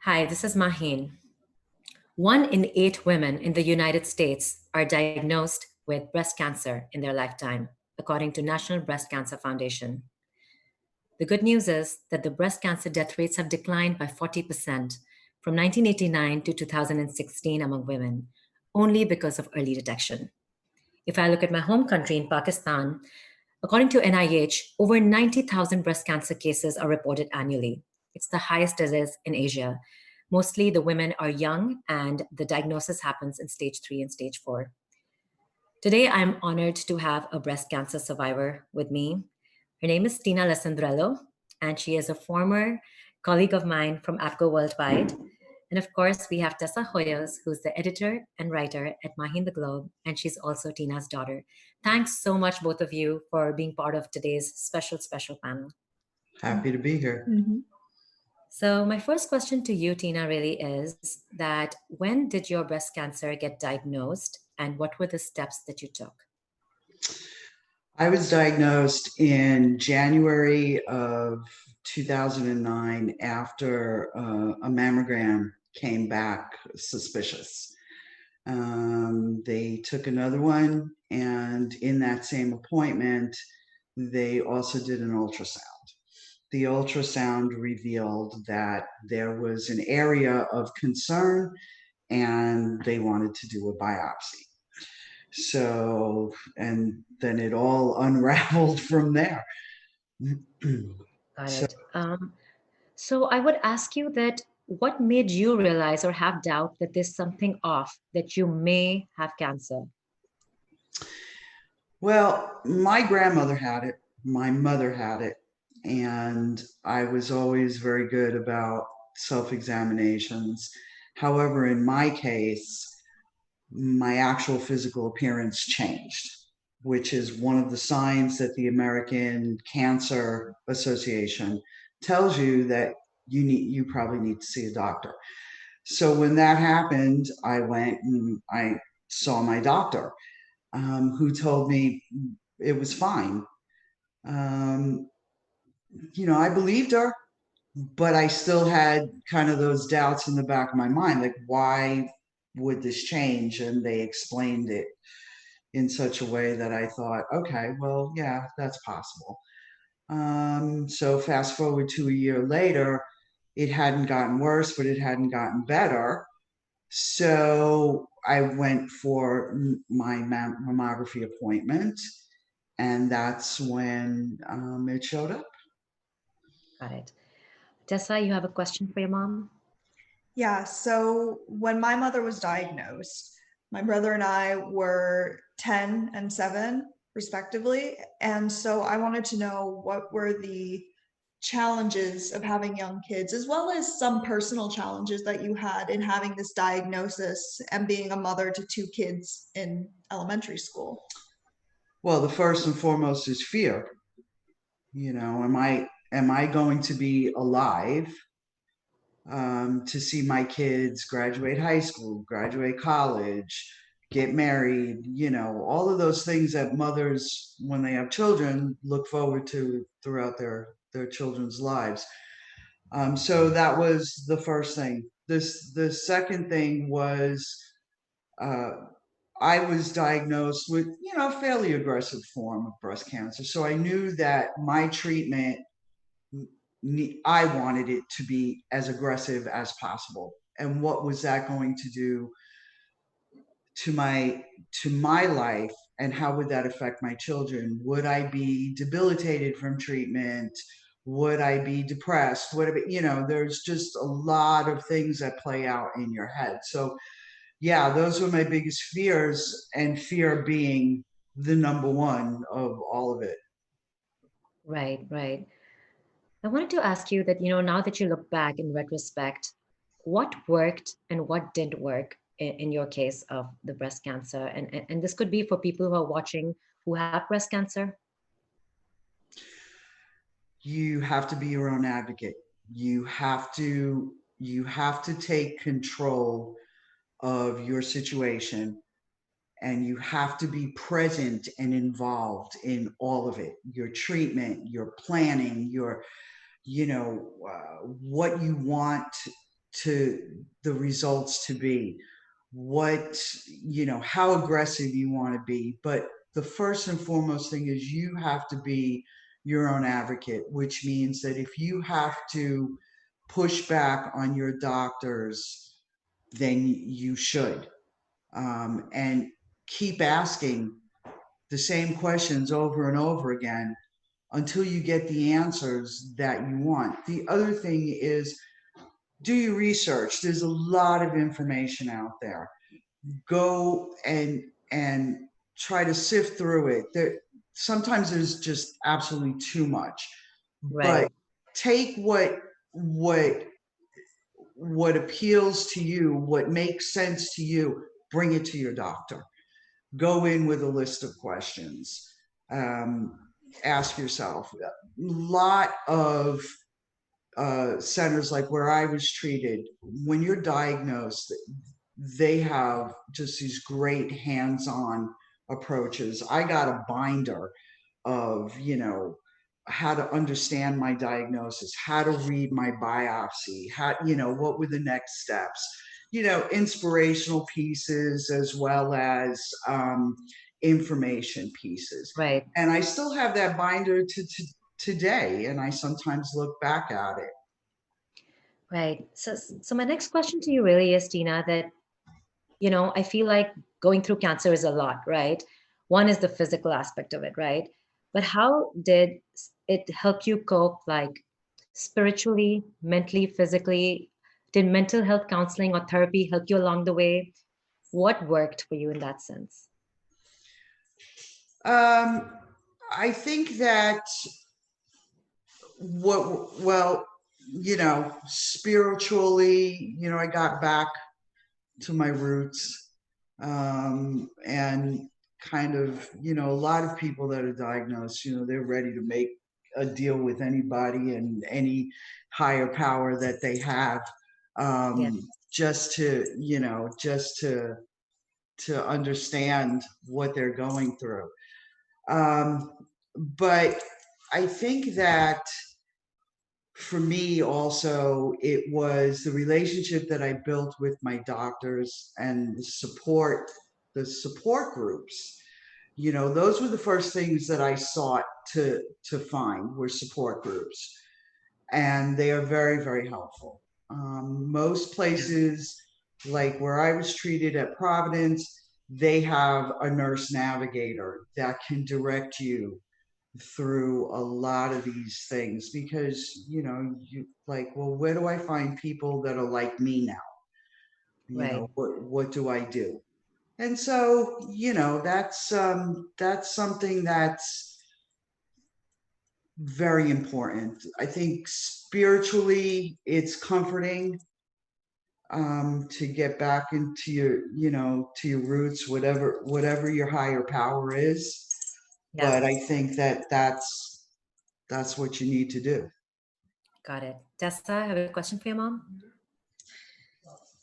Hi, this is Mahin. 1 in 8 women in the United States are diagnosed with breast cancer in their lifetime, according to National Breast Cancer Foundation. The good news is that the breast cancer death rates have declined by 40% from 1989 to 2016 among women, only because of early detection. If I look at my home country in Pakistan, according to NIH, over 90,000 breast cancer cases are reported annually. It's the highest it is in Asia. Mostly the women are young and the diagnosis happens in stage 3 and stage 4. Today, I'm honored to have a breast cancer survivor with me. Her name is Tina Alessandrello, and she is a former colleague of mine from APCO Worldwide. And of course, we have Tessa Hoyos, who's the editor and writer at Mahin the Globe, and she's also Tina's daughter. Thanks so much, both of you, for being part of today's special panel. Happy to be here. So, my first question to you, Tina, really is that when did your breast cancer get diagnosed, and what were the steps that you took? I was diagnosed in January of 2009 after a mammogram came back suspicious. They took another one, and in that same appointment, they also did an ultrasound. The ultrasound revealed that there was an area of concern and they wanted to do a biopsy. So, and then it all unraveled from there. Got So, it. So I would ask you that what made you realize or have doubt that there's something off, that you may have cancer? well, my grandmother had it, my mother had it, and I was always very good about self examinations. However, in my case, my actual physical appearance changed, which is one of the signs that the American Cancer Association tells you that you probably need to see a doctor. So when that happened, I went and I saw my doctor, who told me it was fine. Um, I believed her, but I still had kind of those doubts in the back of my mind, like why would this change? And they explained it in such a way that I thought, okay, well, yeah, that's possible. So fast forward to a year later, it hadn't gotten worse, but it hadn't gotten better. So I went for my mammography appointment, and that's when it showed up. Got it. Tessa, you have a question for your mom? Yeah, so when my mother was diagnosed, my brother and I were 10 and 7, respectively. And so I wanted to know what were the challenges of having young kids, as well as some personal challenges that you had in having this diagnosis and being a mother to 2 kids in elementary school. Well, the first and foremost is fear. Am I going to be alive to see my kids graduate high school, graduate college, get married, all of those things that mothers, when they have children, look forward to throughout their children's lives. So that was the first thing. The second thing was uh, I was diagnosed with, a fairly aggressive form of breast cancer. So I knew that my treatment, I wanted it to be as aggressive as possible. And what was that going to do to my life, and how would that affect my children? Would I be debilitated from treatment? Would I be depressed? Would it be, there's just a lot of things that play out in your head. So yeah, those were my biggest fears, and fear being the number one of all of it. Right, right. I wanted to ask you that, now that you look back in retrospect, what worked and what didn't work in your case of the breast cancer? And this could be for people who are watching who have breast cancer. You have to be your own advocate. You have to take control of your situation, and you have to be present and involved in all of it, your treatment, your planning, your what you want to the results to be, what, how aggressive you want to be. But the first and foremost thing is you have to be your own advocate, which means that if you have to push back on your doctors, then you should. And keep asking the same questions over and over again until you get the answers that you want. The other thing is, do your research. There's a lot of information out there. Go and try to sift through it. Sometimes there's just absolutely too much, Right. but take what appeals to you, what makes sense to you, bring it to your doctor. Go in with a list of questions. Um, Ask yourself. A lot of centers like where I was treated, when you're diagnosed, they have just these great hands-on approaches. I got a binder of, how to understand my diagnosis, how to read my biopsy, how, what were the next steps, inspirational pieces as well as information pieces. Right. And I still have that binder to today, and I sometimes look back at it. Right. So my next question to you really is, Tina, that, I feel like going through cancer is a lot, right? One is the physical aspect of it, right? But how did it help you cope, like spiritually, mentally, physically? Did mental health counseling or therapy help you along the way? What worked for you in that sense? Um, I think that well, spiritually, I got back to my roots, and kind of, a lot of people that are diagnosed, they're ready to make a deal with anybody and any higher power that they have, Yeah. just to, to understand what they're going through. Um, but I think that for me also, it was the relationship that I built with my doctors and the support groups. Those were the first things that I sought to find, were support groups, and they are very, very helpful. Most places, like where I was treated at Providence, they have a nurse navigator that can direct you through a lot of these things, because you like, well, where do I find people that are like me now? Right. What do I do? And so, that's something that's very important. I think spiritually it's comforting, to get back into your roots, whatever your higher power is. Yeah. But I think that that's what you need to do. Got it. Tessa, I have a question for your mom.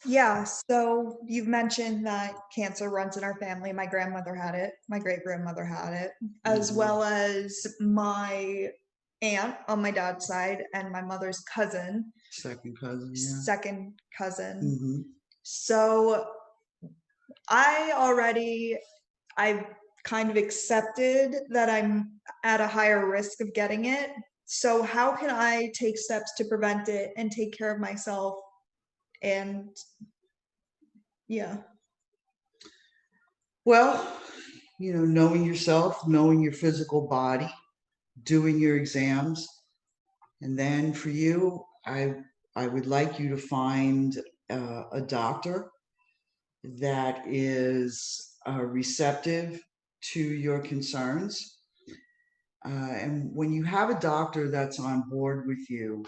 Yeah, so you've mentioned that cancer runs in our family. My grandmother had it, my great grandmother had it, as Mhm. well as my aunt on my dad's side and my mother's cousin, Second cousin, yeah. second cousin. Hmm. So I've kind of accepted that I'm at a higher risk of getting it. So how can I take steps to prevent it and take care of myself? And yeah. Well, knowing yourself, knowing your physical body, doing your exams, and then for you, I would like you to find a doctor that is receptive to your concerns. And when you have a doctor that's on board with you,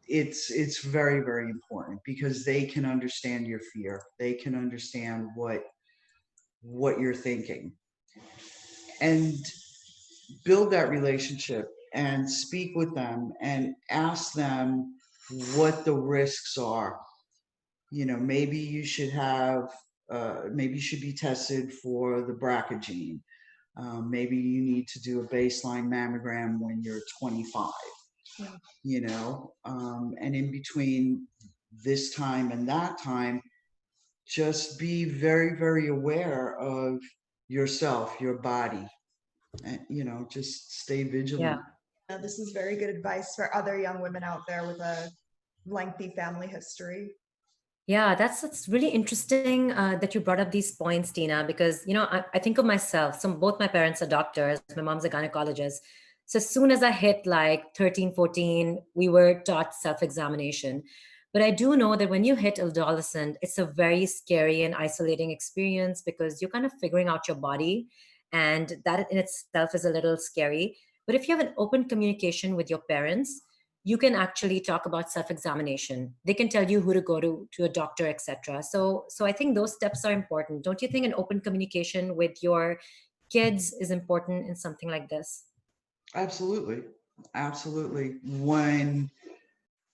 it's very, very important, because they can understand your fear. They can understand what you're thinking, and build that relationship and speak with them and ask them what the risks are. Maybe you should maybe you should be tested for the BRCA gene. Maybe you need to do a baseline mammogram when you're 25. Mm. And in between this time and that time, just be very, very aware of yourself, your body, and, just stay Yeah. vigilant. This is very good advice for other young women out there with a lengthy family history. Yeah, that's really interesting that you brought up these points, Tina, because I think of myself. So both my parents are doctors. My mom's a gynecologist. So as soon as I hit like 13, 14, we were taught self-examination. But I do know that when you hit adolescent, it's a very scary and isolating experience because you're kind of figuring out your body, and that in itself is a little scary. But if you have an open communication with your parents, you can actually talk about self-examination. They can tell you who to go to a doctor, etc. So I think those steps are important. Don't you think an open communication with your kids is important in something like this? Absolutely. Absolutely. When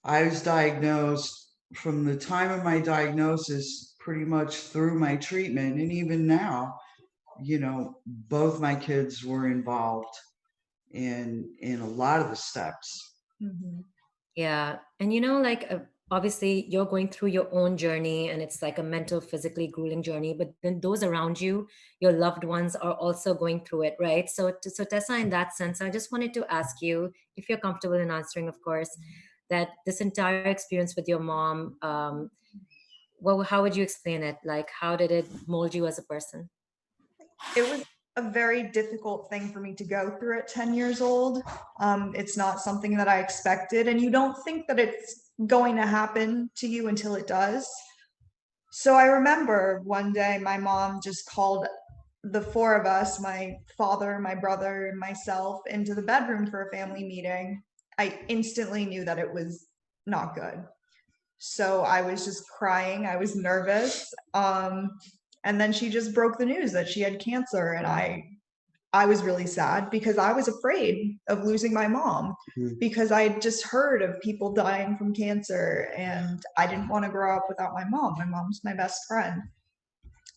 I was diagnosed, from the time of my diagnosis, pretty much through my treatment, and even now, both my kids were involved in a lot of the steps. Mhm. Yeah. And obviously you're going through your own journey, and it's like a mental, physically grueling journey, but then those around you, your loved ones, are also going through it, right? So Tessa, in that sense, I just wanted to ask you, if you're comfortable in answering, of course, that this entire experience with your mom, well, how would you explain it? Like, how did it mold you as a person? It was a very difficult thing for me to go through at 10 years old. It's not something that I expected, and you don't think that it's going to happen to you until it does. So I remember one day my mom just called the four of us, my father, my brother, and myself, into the bedroom for a family meeting. I instantly knew that it was not good. So I was just crying. I was nervous. And then she just broke the news that she had cancer, and I was really sad because I was afraid of losing my mom Mhm. because I had just heard of people dying from cancer, and I didn't want to grow up without my mom. My mom's my best friend.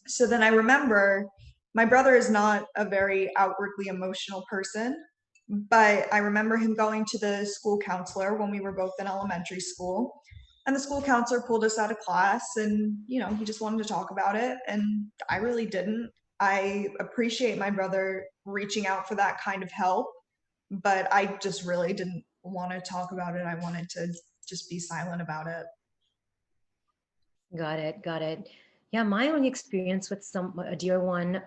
So then I remember my brother is not a very outwardly emotional person, but I remember him going to the school counselor when we were both in elementary school. And the school counselor pulled us out of class, and, he just wanted to talk about it. And I really didn't. I appreciate my brother reaching out for that kind of help, but I just really didn't want to talk about it. I wanted to just be silent about it. Got it. Got it. Yeah, my only experience with a dear one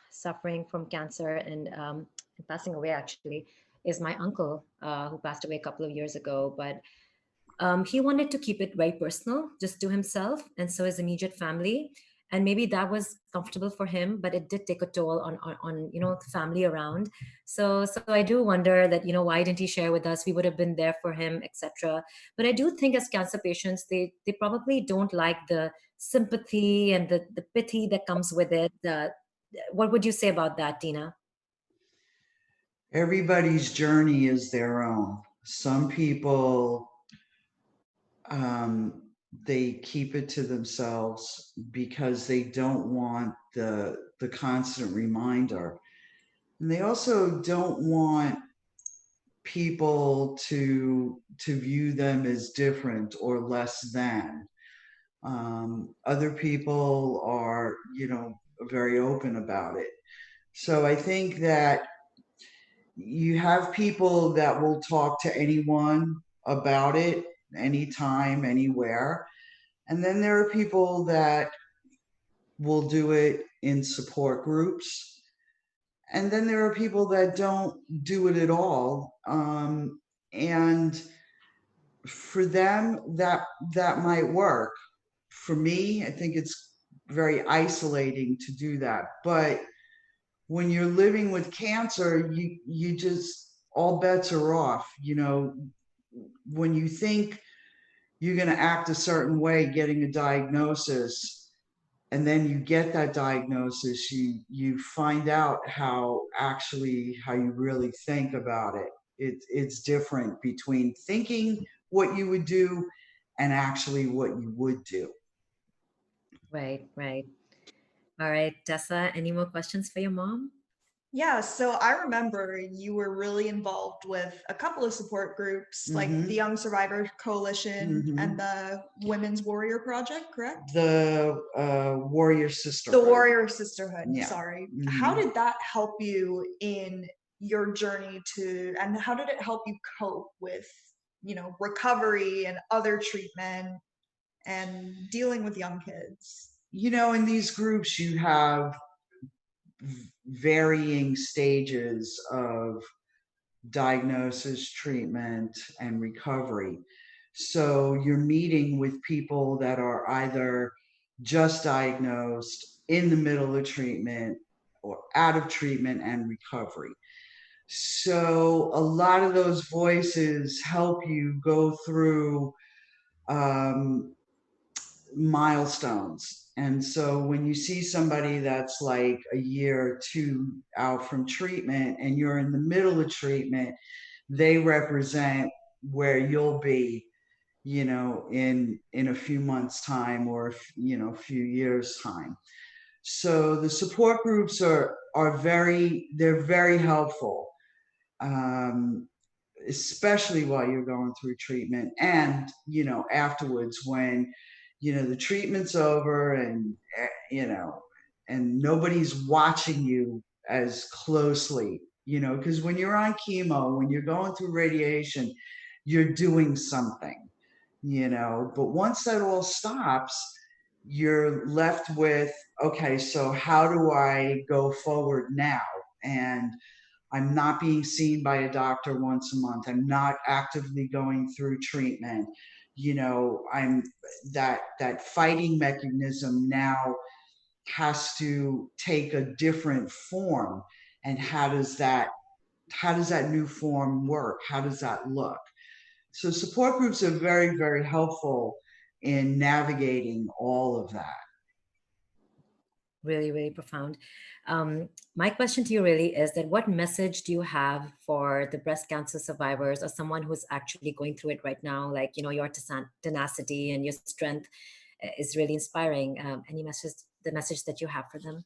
suffering from cancer and passing away actually is my uncle who passed away a couple of years ago. But he wanted to keep it very personal, just to himself, and so his immediate family. And maybe that was comfortable for him, but it did take a toll on the family around. So I do wonder that why didn't he share with us? We would have been there for him, etc. But I do think as cancer patients, they probably don't like the sympathy and the pity that comes with it. What would you say about that, Tina? Everybody's journey is their own. Some people, um, they keep it to themselves because they don't want the constant reminder, and they also don't want people to view them as different or less than. Other people are, very open about it. So I think that you have people that will talk to anyone about it, anytime, anywhere. And then there are people that will do it in support groups. And then there are people that don't do it at all. And for them, that might work. For me, I think it's very isolating to do that. But when you're living with cancer, you just, all bets are off. When you think you're going to act a certain way getting a diagnosis, and then you get that diagnosis, you find out how you really think about it. It's different between thinking what you would do and actually what you would do. Right, right. All right, Tessa, any more questions for your mom? Yeah, so I remember you were really involved with a couple of support groups, like the Hmm. Young Survivor Coalition and Hmm. the Women's Warrior Project, correct? The Warrior The Sisterhood. Warrior Sisterhood, Yeah. sorry. How Hmm. did that help you in your journey to, and how did it help you cope with, recovery and other treatment and dealing with young kids? In these groups, you have varying stages of diagnosis, treatment, and recovery. So you're meeting with people that are either just diagnosed, in the middle of treatment, or out of treatment and recovery. So a lot of those voices help you go through um, milestones. And so when you see somebody that's like a year or two out from treatment and you're in the middle of treatment, they represent where you'll be, in a few months time, or a few years time. So the support groups they're very helpful, um, especially while you're going through treatment, and afterwards, when the treatment's over, and and nobody's watching you as closely, because when you're on chemo, when you're going through radiation, you're doing something, but once that all stops, you're left with, okay, so how do I go forward now? And I'm not being seen by a doctor once a month. I'm not actively going through treatment. I'm that fighting mechanism now has to take a different form. And how does that new form work? How does that look? So support groups are very, very helpful in navigating all of that. Really, really profound. My question to you really is that what message do you have for the breast cancer survivors or someone who's actually going through it right now? Like, your tenacity and your strength is really inspiring. Any message, the message that you have for them?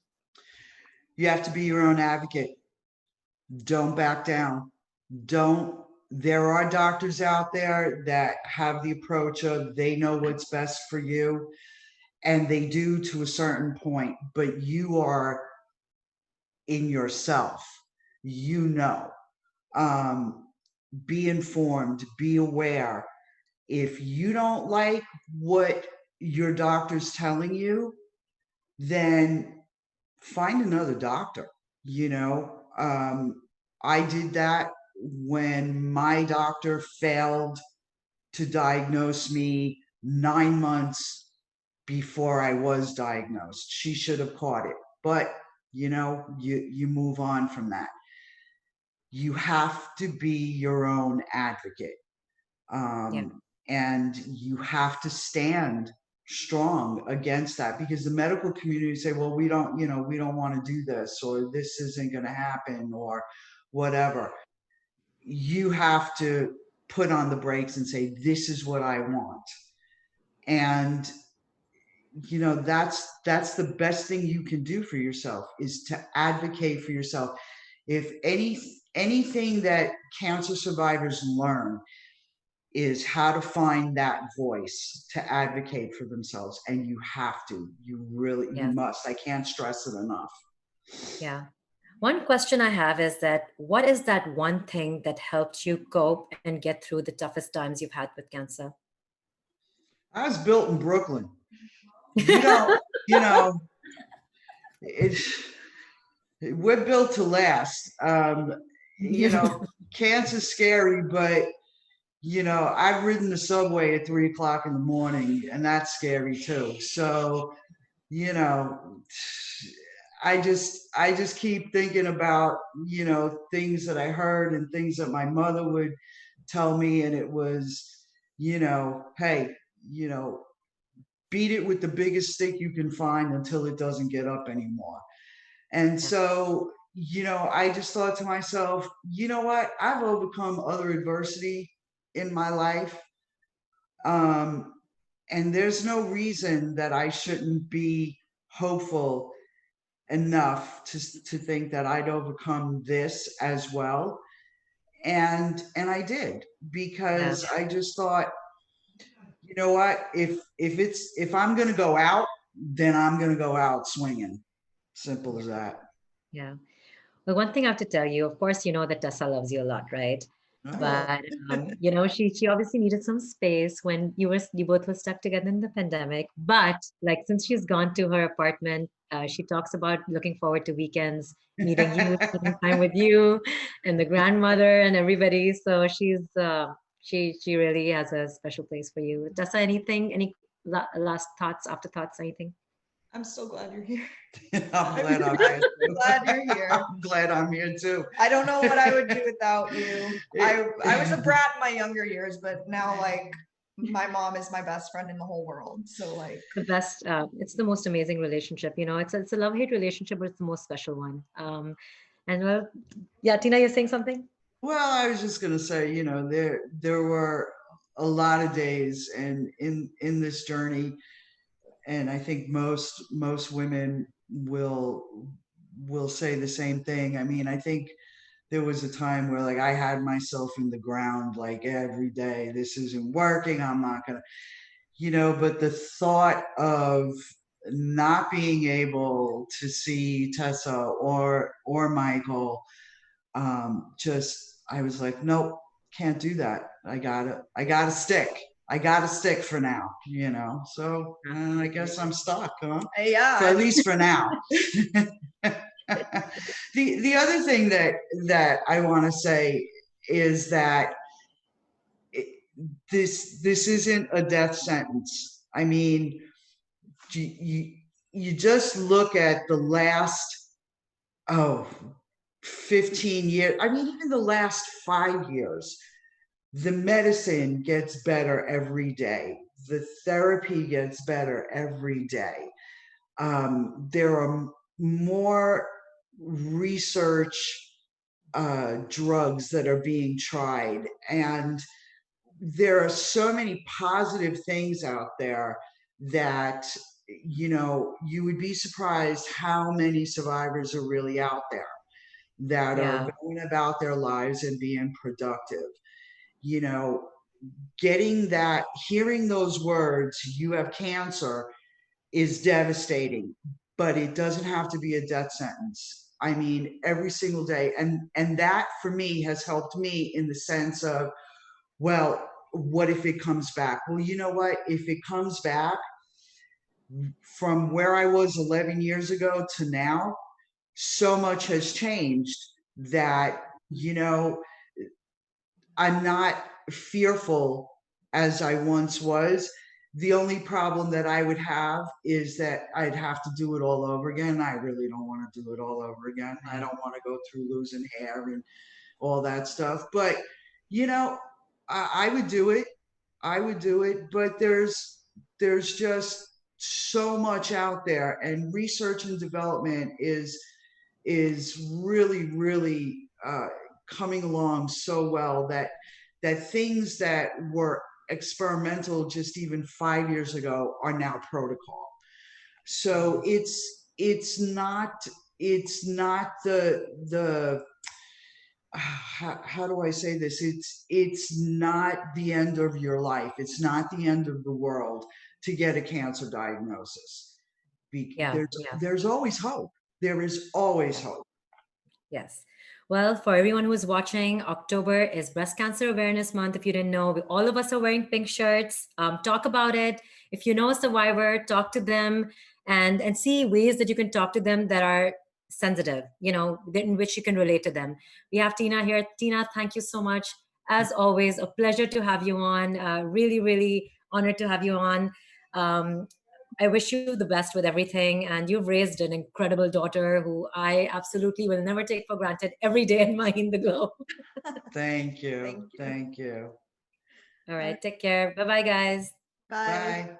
You have to be your own advocate. Don't back down. Don't There are doctors out there that have the approach of they know what's best for you, and they do to a certain point, but you are in yourself. You know. Um, be informed, be aware. If you don't like what your doctor's telling you, then find another doctor. You know, I did that when my doctor failed to diagnose me 9 months before I was diagnosed. She should have caught it, but you move on from that. You have to be your own advocate, Yeah. and you have to stand strong against that, because the medical community say, well, we don't want to do this, or this isn't going to happen, or whatever. You have to put on the brakes and say, this is what I want. And that's the best thing you can do for yourself, is to advocate for yourself. If anything that cancer survivors learn is how to find that voice to advocate for themselves. And you Yes. must. I can't stress it enough. Yeah. One question I have is that what is that one thing that helped you cope and get through the toughest times you've had with cancer? I was built in Brooklyn. You don't, you know, it's we're built to last. Cancer's scary, but I've ridden the subway at 3 o'clock in the morning, and that's scary too. So, you know, I just keep thinking about, things that I heard and things that my mother would tell me, and it was, hey, you know, beat it with the biggest stick you can find until it doesn't get up anymore. And Yeah. so, I just thought to myself, you know what? I've overcome other adversity in my life. Um, and there's no reason that I shouldn't be hopeful enough to think that I'd overcome this as well. And I did, Yeah. because I just thought, you know what, if I'm going to go out, then I'm going to go out swinging. Simple as that. Yeah. Well, one thing I have to tell you, of course, you know that Tessa loves you a lot, right? Oh, But she obviously needed some space when you both were stuck together in the pandemic. But like since she's gone to her apartment, she talks about looking forward to weekends, meeting you, spending time with you, and the grandmother and everybody. So she really has a special place for you. Tessa, anything? Any last thoughts, afterthoughts, anything? I'm so glad you're here. I'm I'm glad I'm here actually too. glad you're here. I'm glad I'm here too. I don't know what I would do without you. It- I was a brat in my younger years, but now like my mom is my best friend in the whole world. So like The best. It's the most amazing relationship. It's a love hate relationship, but it's the most special one. And well, yeah, Tina, you're saying something? Well, I was just gonna say, there were a lot of days, and in this journey, and I think most women will say the same thing. I mean, I think there was a time where like I had myself in the ground like every day. This isn't working. I'm not gonna, but the thought of not being able to see Tessa or Michael, just I was like, nope, can't do that. I gotta stick. I gotta stick for now, So I guess I'm stuck, huh? yeah, For I at mean least for now. The other thing that I want to say is that it, this isn't a death sentence. I mean, you just look at the last, oh, 15 years. I mean, even the last 5 years, the medicine gets better every day. The therapy gets better every day. There are more research drugs that are being tried, and there are so many positive things out there that you would be surprised how many survivors are really out there that are Yeah, going about their lives and being productive. you know Getting that, hearing those words, you have cancer, is devastating, but it doesn't have to be a death sentence. I mean, every single day. And that for me has helped me in the sense of, well, what if it comes back? Well, you know what? If it comes back from where I was 11 years ago to now, so much has changed that, you know, I'm not fearful as I once was. The only problem that I would have is that I'd have to do it all over again. I really don't want to do it all over again. I yeah, don't want to go through losing hair and all that stuff. But, you know, I would do it. I would do it. But there's just so much out there, and research and development is really coming along so well that things that were experimental just even 5 years ago are now protocol. So it's not the how do I say this? It's not the end of your life. It's not the end of the world to get a cancer diagnosis. yeah, There's yeah. there's always hope. There is always hope. Yes. Well, for everyone who is watching, October is Breast Cancer Awareness Month. If you didn't know, all of us are wearing pink shirts. Talk about it. If you know a survivor, talk to them and see ways that you can talk to them that are sensitive, in which you can relate to them. We have Tina here. Tina, thank you so much. As always, a pleasure to have you on. Really, really honored to have you on. Um, I wish you the best with everything. And you've raised an incredible daughter who I absolutely will never take for granted every day in my in the glow. Thank you. thank you. Thank you. All All right, right. Take care. Bye bye, guys. bye. Bye.